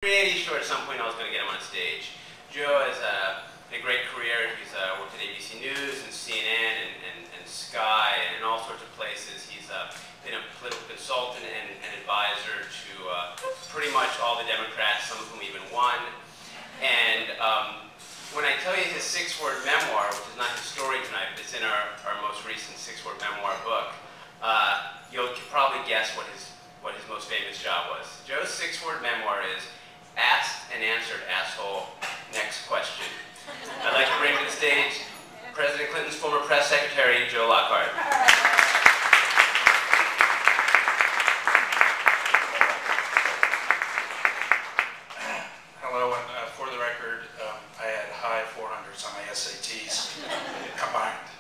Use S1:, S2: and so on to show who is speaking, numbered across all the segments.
S1: pretty sure at some point I was going to get him on stage. Joe has a great career. He's worked at ABC News and CNN and Sky and all sorts of places. He's been a political consultant and advisor to pretty much all the Democrats, some of whom even won. And when I tell you his 6-word memoir, which is not his story tonight, but it's in our most recent 6-word memoir book, you'll probably guess what his most famous job was. Joe's 6-word memoir is asked and answered, asshole. Next question. I'd like to bring to the stage President Clinton's former press secretary, Joe Lockhart.
S2: Hello, and for the record, I had high 400s on my SATs combined.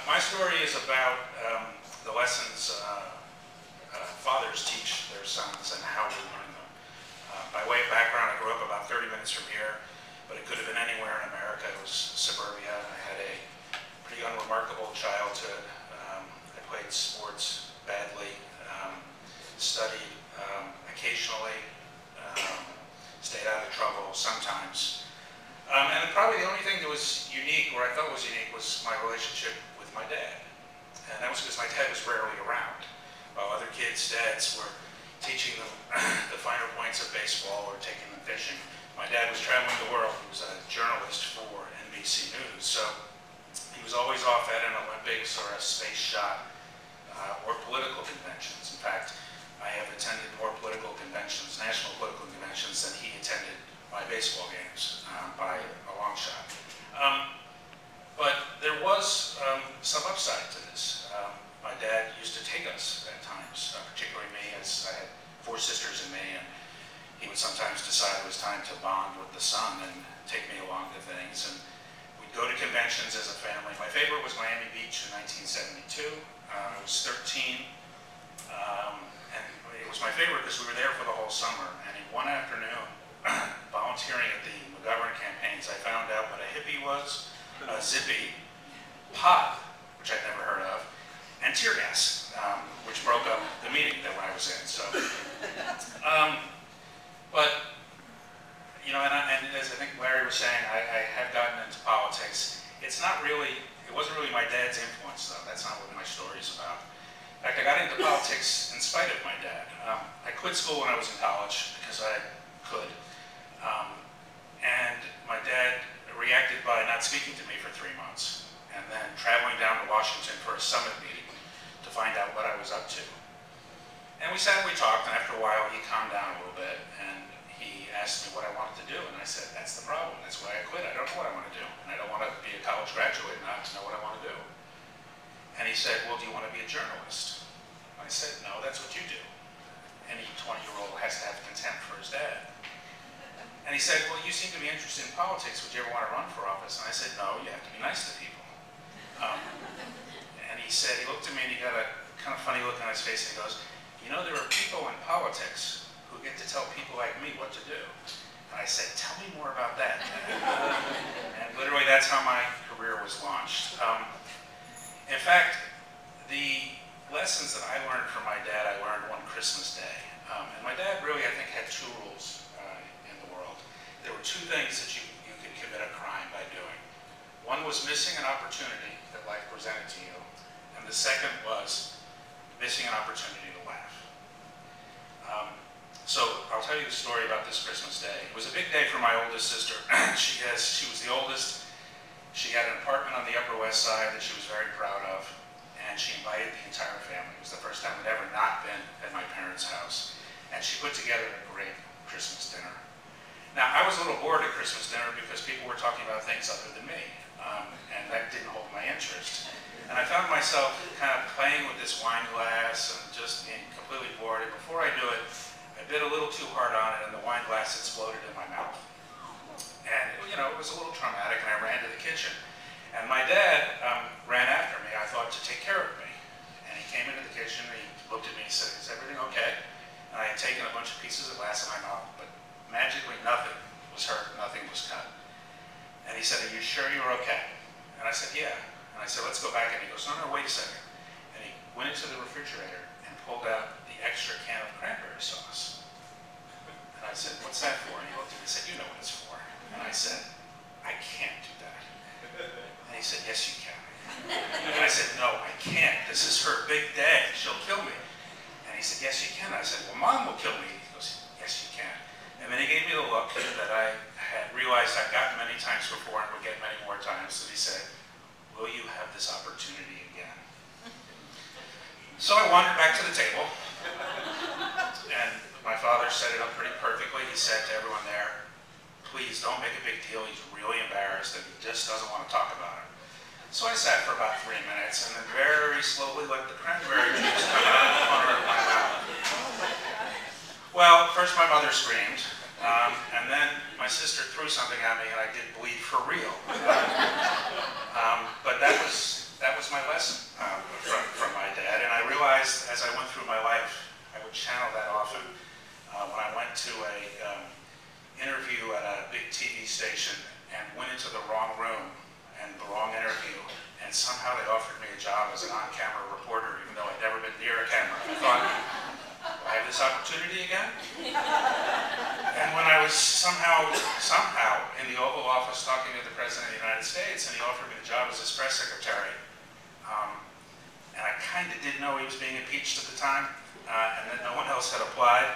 S2: My story is about the lessons fathers teach their sons and how we learn them. By way of background, I grew up about 30 minutes from here, but it could have been anywhere in America. It was suburbia. I had a pretty unremarkable childhood. I played sports badly, studied occasionally, stayed out of trouble sometimes. And probably the only thing that was unique, or I thought was unique, was my relationship with my dad. And that was because my dad was rarely around. While other kids' dads were teaching them the finer points of baseball or taking them fishing, my dad was traveling the world. He was a journalist for NBC News, so he was always off at an Olympics or a space shot or political conventions. In fact, I have attended more political conventions, national political conventions, than he attended my baseball games by a long shot. But there was some upside to this. My dad used to take us at times, particularly me, as I had 4 sisters and me, and he would sometimes decide it was time to bond with the son and take me along to things. And we'd go to conventions as a family. My favorite was Miami Beach in 1972. I was 13, and it was my favorite because we were there for the whole summer. And in one afternoon, volunteering at the McGovern campaigns, I found out what a hippie was, a zippy, pot, which I'd never heard of, and tear gas, which broke up the meeting that I was in. So, but you know, and as I think Larry was saying, I have gotten into politics. It wasn't really my dad's influence, though. That's not what my story is about. In fact, I got into politics in spite of my dad. I quit school when I was in college because I could, and my dad reacted by not speaking to me for 3 months, and then traveling down to Washington for a summit meeting to find out what I was up to. And we sat and we talked, and after a while he calmed down a little bit, and he asked me what I wanted to do, and I said, that's the problem, that's why I quit. I don't know what I want to do, and I don't want to be a college graduate and not know what I want to do. And he said, well, do you want to be a journalist? I said, no, that's what you do. Any 20-year-old has to have contempt for his dad. And he said, well, you seem to be interested in politics. Would you ever want to run for office? And I said, no, you have to be nice to people. And he said, he looked at me and he got a kind of funny look on his face and he goes, you know, there are people in politics who get to tell people like me what to do. And I said, tell me more about that. And literally that's how my career was launched. In fact, the lessons that I learned from my dad, I learned one Christmas day. And my dad really, I think, had 2 rules in the world. There were 2 things that you could commit a crime by doing. One was missing an opportunity that life presented to you, and the second was missing an opportunity to laugh. So I'll tell you the story about this Christmas day. It was a big day for my oldest sister. She was the oldest. She had an apartment on the Upper West Side that she was very proud of, and she invited the entire family. It was the first time I'd ever not been at my parents' house, and she put together a great Christmas dinner. Now, I was a little bored at Christmas dinner because people were talking about things other than me, and that didn't hold my interest. And I found myself kind of playing with this wine glass and just being completely bored. And before I knew it, I bit a little too hard on it, and the wine glass exploded in my mouth. And you know, it was a little traumatic, and I ran to the kitchen. And my dad ran after me, I thought, to take care of me. And he came into the kitchen, and he looked at me and said, is everything okay? And I had taken a bunch of pieces of glass in my mouth, but magically nothing was hurt, nothing was cut. And he said, are you sure you're okay? And I said, yeah. And I said, let's go back. And he goes, no, wait a second. And he went into the refrigerator and pulled out the extra can of cranberry sauce. realized I'd gotten many times before and would get many more times, and he said, "Will you have this opportunity again?" So I wandered back to the table, and my father set it up pretty perfectly. He said to everyone there, "Please don't make a big deal. He's really embarrassed and he just doesn't want to talk about it." So I sat for about 3 minutes and then very slowly let the cranberry juice come out of the corner of my mouth. Well, first my mother screamed, and then my sister threw something at me and I did bleed for real. But that was my lesson from my dad, and I realized as I went through my life, I would channel that often. When I went to a interview at a big TV station and went into the wrong room and the wrong interview, and somehow they offered me a job as an on-camera reporter, even though I'd never been near a camera. I thought, "Do I have this opportunity again?" And when I was somehow in the Oval Office talking to the President of the United States, and he offered me the job as his press secretary, and I kind of didn't know he was being impeached at the time, and that no one else had applied,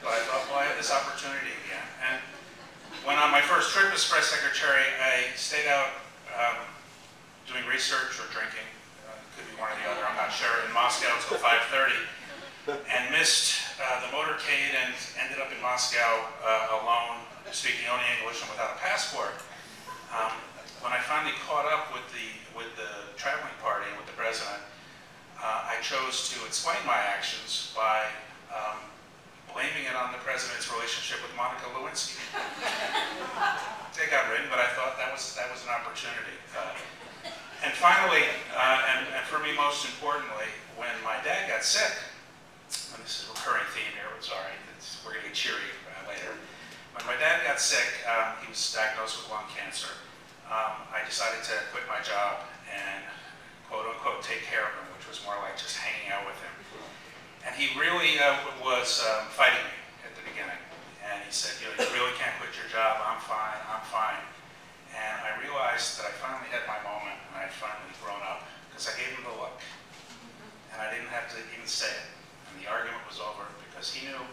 S2: but I thought, well, I have this opportunity again. And when on my first trip as press secretary, I stayed out doing research or drinking, could be one or the other, I'm not sure, in Moscow until 5:30, and missed the motorcade and ended up in Moscow alone, speaking only English and without a passport. When I finally caught up with the traveling party, with the president, I chose to explain my actions by blaming it on the president's relationship with Monica Lewinsky. They got written, but I thought that was an opportunity. And finally, and for me most importantly, when my dad got sick, and this is a recurring theme here, but sorry, we're going to get cheery later. When my dad got sick, he was diagnosed with lung cancer. I decided to quit my job and quote unquote take care of him, which was more like just hanging out with him. And he really was fighting me at the beginning. And he said, "You really can't quit your job. I'm fine, I'm fine." And I realized that I finally had my moment and I had finally grown up because I gave him the look. And I didn't have to even say it. And the argument was over because he knew